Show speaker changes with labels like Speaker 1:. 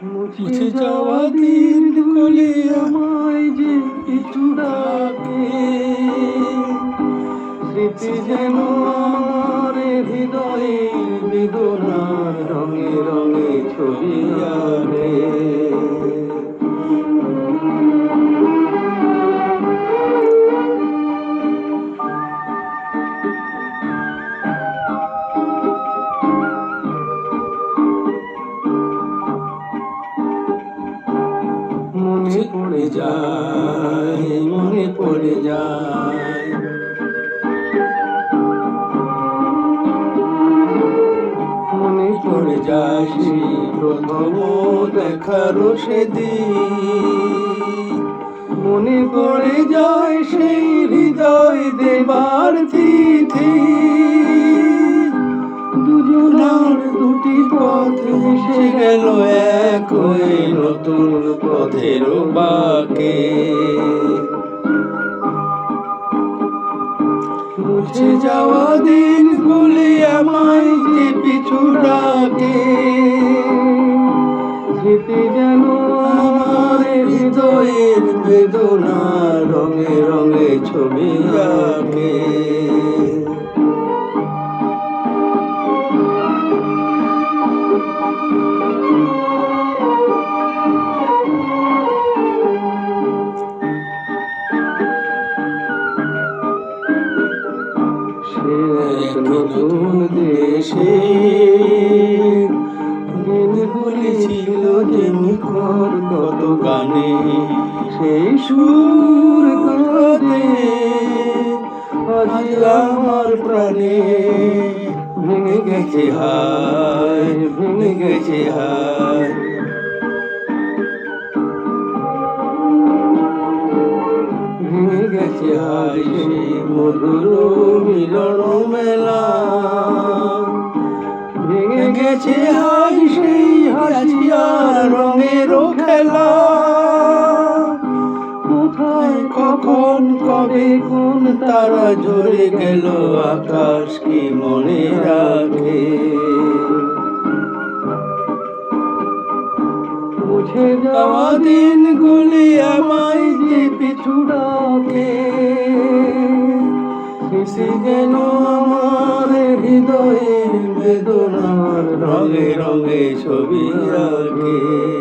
Speaker 1: মুছে যাওয়া দিনগুলি আমায় যে পিছু ডাকে, স্মৃতি যেন আমার হৃদয়ে বেদনার রঙে রঙে ছবি আঁকে। মনে পড়ে যায়, মনে পড়ে যায়, মনে পড়ে যায় সেই প্রথম দেখার সেদিন, মনে পড়ে যায় সেই হৃদয় দেবার চিঠি, দুজনার দুটি পথ মিশে গেল এক হয়ে নতুন পথের বাঁকে। মুছে যাওয়া দিনগুলি আমায় যে পিছু ডাকে, স্মৃতি যেন আমার হৃদয়ের বেদনা রঙে রঙে ছবি আঁকে। এক নতুন দেশে দিনগুলি ছিল যে নিখর কত গানে, সেই সুর করতে আজ আমার প্রাণে ভেঙে গেছে হায়, ভেঙে গেছে হায়। ভেঙে গেছে হায় সেই মধুর মিলন মেলা, ভেঙে গেছে হায় সেই হাসিয়া রঙের খেলা। কোথায় কখন কবে কোন তারা ঝরে গেল আকাশ কি মনে রাখে। মুছে যাওয়া দিনগুলি আমায় যে পিছু ডাকে, স্মৃতি যেন আমার হৃদয়ে বেদনার রঙে রঙে ছবি আঁকে।